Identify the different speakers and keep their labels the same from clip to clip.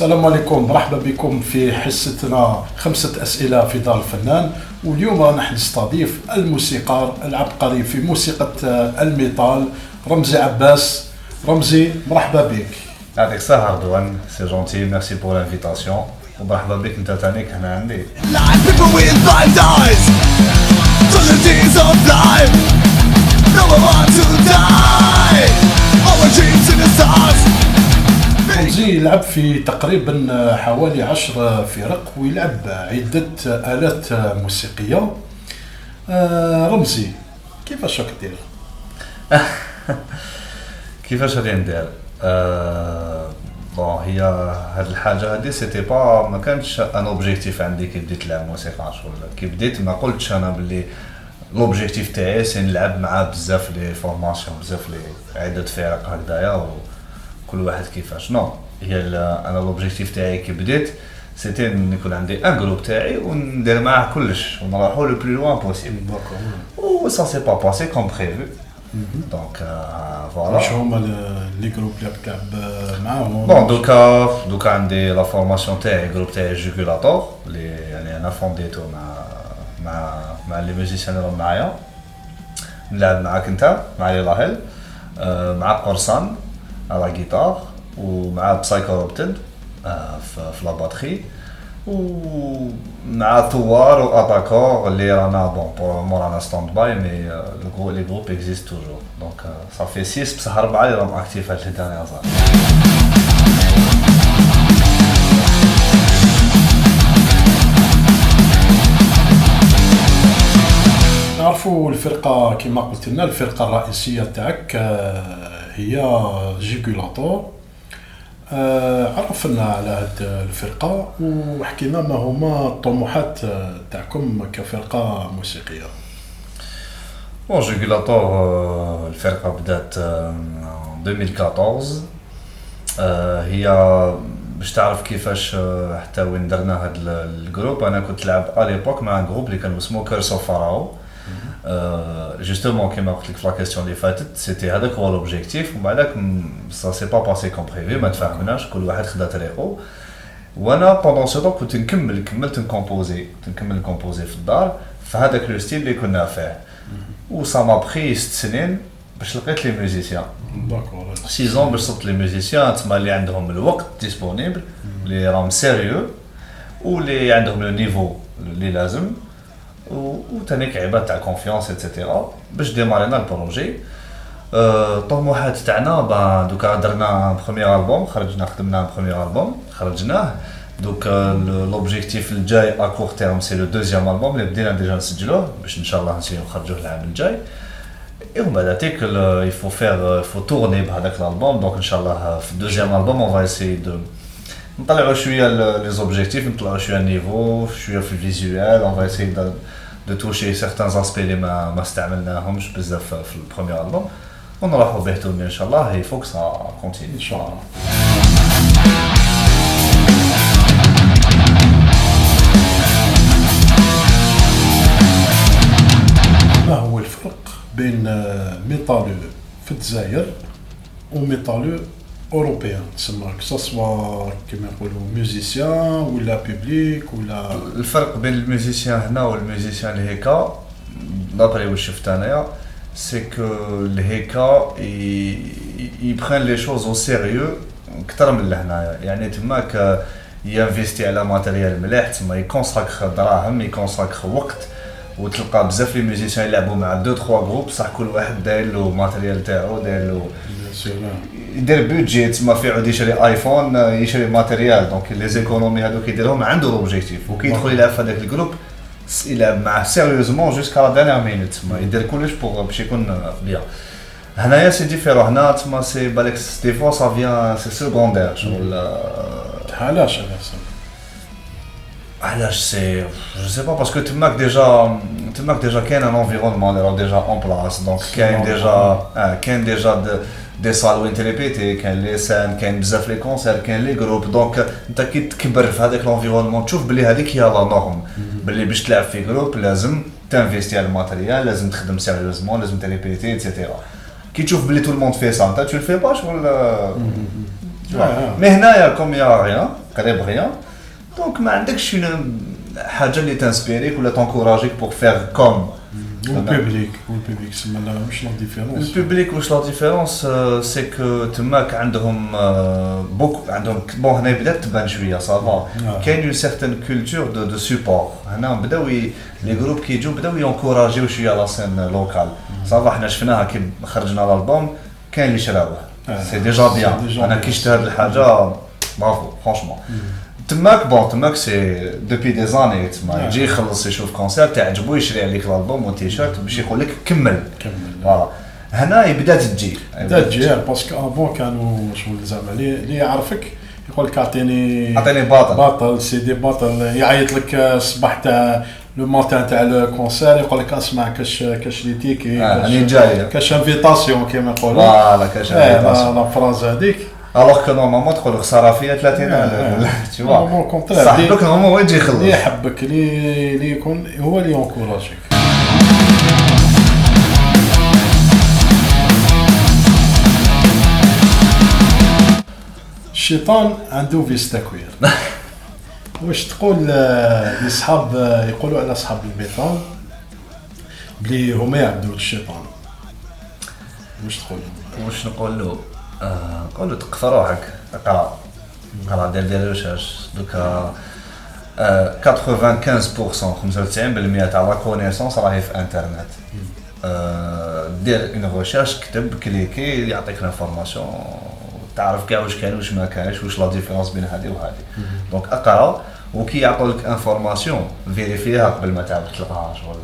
Speaker 1: السلام عليكم، مرحبا بكم في حصتنا 5 أسئلة في دار الفنان. واليوم نحن نستضيف الموسيقار العبقري في موسيقى الميتال رمزي عباس. رمزي، مرحبا بك.
Speaker 2: يعطيك الصحة رضوان، سي جونتي، ميرسي بور لانفيتاسيون ومرحبا بك انت تانيك هنا عندي.
Speaker 1: رمزي يلعب في تقريبا حوالي 10 فرق ويلعب عدة آلات موسيقية. رمزي، كيفاش راك دير؟
Speaker 2: كيفاش غادي ندير؟ بون هي هاد الحاجه هادي سيتي با ما كانش ان اوبجيكتيف عندي كي بديت نلعب موسيقى شغل. كي بديت ما قلتش انا باللي لوبجيكتيف تاعي سي نلعب مع بزاف لي فورماسيون، بزاف لي عده فرق هكذايا وكل واحد كيفاش. نو، هي انا لوبجيكتيف تاعي كي بديت سيتي نكون عندي ان جروب تاعي وندير معاه كلش ونروحوا لو بلو لوان بوسيبل. و سا سي با باسي كوم بريفو. دونك فوالا
Speaker 1: واش هما لي جروب اللي تلعب معاهم؟
Speaker 2: بون دوكا عندي لا فورماسيون تاعي جروب تاعي جوغولاتور اللي يعني انا فونديتو مع لي ميوزيسيان اللي معايا. نلعب معاك انت، مع لي لاهيل، مع قرصان على غيتار، ومع بسايكوروبتد في لا باتري، ومع ثوار واتاكور اللي رانا بون مورانا ستاند باي مي لي جروب اكزيست توجور. دونك صافي 6 بصح 4 اللي راهم اكتيف هاد لي دانيير زان.
Speaker 1: نعرفوا الفرقة كما قلت لنا، الفرقة الرئيسية تاعك هي جيغولاتور. عرفنا على هذه الفرقة وحكينا ما هما الطموحات تاعكم كفرقة موسيقية.
Speaker 2: بون جيغولاتور الفرقة بدات 2014. هي باش تعرف كيفاش حتى وين درنا هاد الجروب. انا كنت لعب اليبوك مع جروب اللي كان اسمه كيرس اوف فاراو. جوستومون كيما قلت لك في لا كيستيون اللي فاتت سيتي هذاك هو لوبجيكتيف، ومن بعدك سا سي با باسي كوم بريفي، ما تفاهمناش، كل واحد خدا طريقو. وانا بوندون سو طون كنت كملت نكومبوزي في الدار في هذاك لو ستيل اللي كنا فيه. و سا ما بري 6 سنين باش لقيت لي ميوزيسيان.
Speaker 1: داكور،
Speaker 2: 6 ans باش صبت لي ميوزيسيان تما اللي عندهم الوقت ديسپونيبل، اللي راهم سيريو، واللي عندهم لو نيفو اللي لازم، وتانيك عباد تاع كونفيونس ايتترا باش ديمارينا البروجي. الطموحات تاعنا دوكا درنا بروميير البوم، خدمنا بروميير البوم خرجناه. دوك لوبجيكتيف الجاي ا كور تيرم سي لو دوزيام البوم اللي بدينا ديجا نسجلوه باش ان شاء الله نخرجوه العام الجاي. ومن بعداتيك يفو تورني بهذاك الالبوم. دونك ان شاء الله في الدوزيام البوم اون فا اسيي دو نطلعوا شويه لي زوبجيكتيف، نطلعوا شويه النيفو، شويه في الفيزيوال. اون فا اسيي دو توشي سيغتان اسبي اللي ما استعملناهمش بزاف في البروميير البوم، ونروحوا به تورني ان شاء الله. هي فوق سا كونتيني ان شاء الله.
Speaker 1: ما هو الفرق بين ميتالو في الجزائر وميتالو اوروبيان تسمى كسوا كما يقولوا ميوزيسيان ولا بوبليك ولا؟
Speaker 2: الفرق بين الميوزيسيان هنا والميوزيسيان الهيكا دابري واش شفت انايا سي كو الهيكا يبرين لي شوز او سيريو اكثر من لهنايا. يعني تماك ينفيستي على ماتيريال مليح، تما يكونساكر دراهم، يكونساكر وقت، وتلقى بزاف لي ميوزيسيان يلعبوا مع 2 3 جروب صح كل واحد داير له ماتيريال تاعو، داير له يدير بودجي، تما في عود يشري ايفون يشري ماتيريال. دونك لي زيكونومي هذوك يديرهم عنده لوبجيكتيف، وكي يدخل يلعب في هذاك الجروب يلعب معاه سيريوزمون جوسكا لا دانيير مينوت، تما يدير كلش باش يكون بيان. هنايا سي ديفيرون، هنا تما سي بالك دي فوا سا فيان سي سكوندير شغل. علاش سي جو سي با باسكو تماك ديجا كاين ان انفيرونمون اللي راه ديجا اون بلاص. دونك كاين ديجا دي سال وين تريبيتي، كاين لي سان، كاين بزاف لي كونسير، كاين لي جروب. دونك انت كي تكبر في هذاك لونفيرونمون تشوف بلي هذيك هي لا نورم، بلي باش تلعب في جروب لازم تانفيستي على الماتيريال، لازم تخدم سيريوزمون، لازم تريبيتي ايتترا. كي تشوف بلي تو الموند في سا انت تو الفي با شغل. مي هنايا كوم يا ريان قريب غيان دونك ما عندكش حاجه اللي تنسبيريك ولا تنكوراجيك بور فيغ كوم
Speaker 1: والبيبليك سمعنا واش لا ديفيرونس
Speaker 2: البوبليك واش لا ديفيرونس سي كو تماك عندهم بوك عندهم بون هنا بدات تبان شويه صافا كاين اون سيغتان كولتور دو سوبور هنا بداو لي جروب كيجيو بداو ينكوراجيو شويه لا سين لوكال صافا حنا شفناها كي خرجنا الالبوم كاين اللي شراوه سي ديجا بيان انا كي شفت هاد الحاجه برافو فرانشمون تماك سي دوبي دي زاني تما يجي يخلص يشوف كونسير تعجبو يشري عليك الالبوم والتيشيرت باش يقول لك كمل فوالا هنا بدات تجي
Speaker 1: باسكو افون كانوا شغل زعما اللي يعرفك يقول لك اعطيني باطل سي دي باطل يعيط لك الصباح تاع لو ماتان تاع الكونسير يقول لك اسمع كاش لي تيكي
Speaker 2: راني جاي
Speaker 1: كاش انفيتاسيون كيما يقولوا
Speaker 2: فوالا كاش انفيتاسيون
Speaker 1: لا فراز هذيك
Speaker 2: الوغ كو نورمالمون تقول خساره فيا 30 تي فوا صاحبك نورمالمون وين يجي يخلص
Speaker 1: اللي يحبك اللي يكون هو اللي ينكوراجيك الشيطان عنده فيس تكوير واش تقول لاصحاب يقولوا على اصحاب الميطال بلي هما يعبدوا الشيطان واش تقول
Speaker 2: واش نقول له نقول له تقفى روحك اقرا دير ريشيرش دوكا 95% 95% تاع لا كونيسونس راهي في انترنت دير اون ريشيرش كتب كليكي يعطيك لانفورماسيون تعرف كاع واش كاين واش ما كاينش واش لا ديفيرونس بين هذه وهذه دونك اقرا وكي يعطوا لك انفورماسيون فيريفيها قبل ما تعاود تلقاها شغل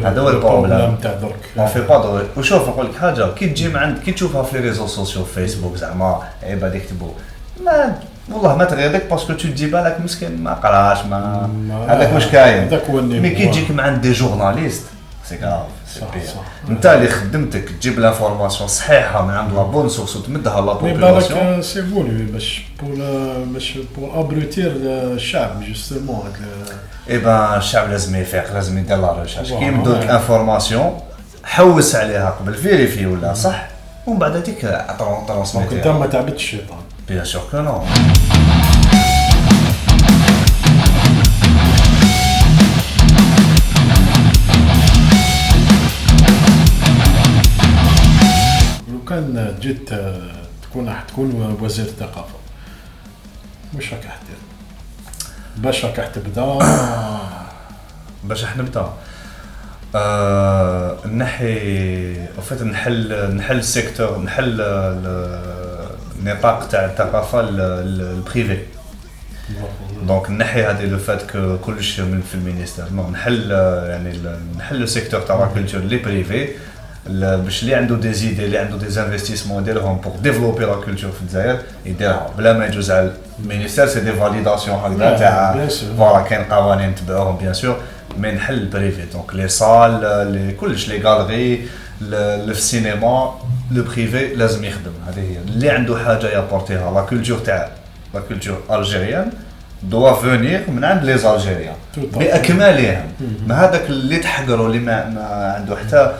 Speaker 2: هذا هو البروبليم
Speaker 1: تاع درك
Speaker 2: اون في با دو وشوف نقول لك حاجه كي تجي من عند كي تشوفها في لي ريزو سوسيو فيسبوك زعما عباد يكتبوا ما والله ما تغيرك باسكو تو تجي بالك مسكين ما قراش ما هذاك واش كاين مي كي تجيك من عند دي جورناليست سي كراف سي بيان انت اللي خدمتك تجيب لانفورماسيون صحيحه من عند لا بون سورس وتمدها لا بوبولاسيون
Speaker 1: بالك سي فولي باش بور ابروتير الشعب جوستومون
Speaker 2: اي بان الشعب لازم يفيق لازم يدير لا ريشيرش كي يمدوك انفورماسيون حوس عليها قبل فيريفي ولا صح ومن بعد هذيك ترونسميت
Speaker 1: انت ما تعبدش الشيطان
Speaker 2: بيان سور كو نو
Speaker 1: كان جيت تكون وزير الثقافة واش راك حدير باش راك تبدا
Speaker 2: باش نبدا نحي وفات نحل السيكتور نحل النطاق تاع الثقافة البريفي دونك نحي هذه لو فات كو كلش من في المينيستير نحل يعني نحل السيكتور تاع لا كولتور لي بريفي باش اللي عنده دي زيدي اللي عنده دي انفستيسمون يديرهم بور ديفلوبي لا كولتور في الجزائر يديرها بلا ما يجوز على المينيستير سي دي فاليداسيون هكذا تاع فوالا كاين قوانين نتبعوهم بيان سور مي نحل البريفي دونك لي سال لي كلش لي غالري في السينما لو بريفي لازم يخدم هذه هي اللي عنده حاجه يابورتيها لا كولتور تاع لا كولتور الجيريان دوا فونير من عند لي زالجيريان باكملهم ما هذاك اللي تحقروا اللي ما عنده حتى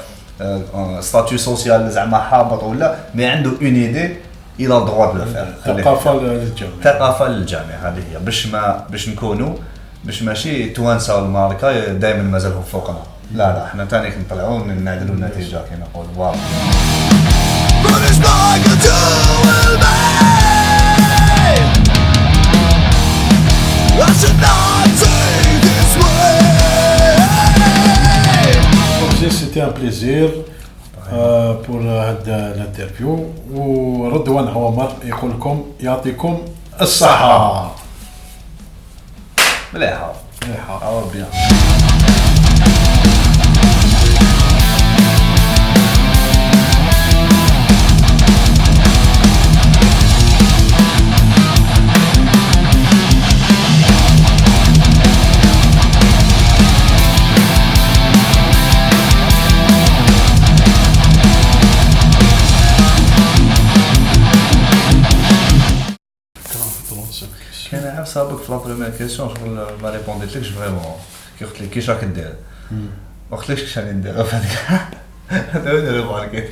Speaker 2: ستاتيو سوسيال زعما حابط ولا مي عنده اون ايدي الى دروا دو فير ثقافه للجميع هذه هي باش نكونوا باش ماشي توانسه والماركه دائما مازالهم فوقنا لا حنا ثاني كنطلعوا نعدلوا النتيجه كما نقولوا
Speaker 1: C'était un plaisir pour l'interview ورضوان عمر يقول لكم يعطيكم الصحة
Speaker 2: مليحة بيان كان عارف سابق في لا بريمير كيسيون شغل ما ريبونديتلكش فريمون كي قلت لي كيش راك دير ما قلتلكش كيش راني ندير هذاك هذا هو اللي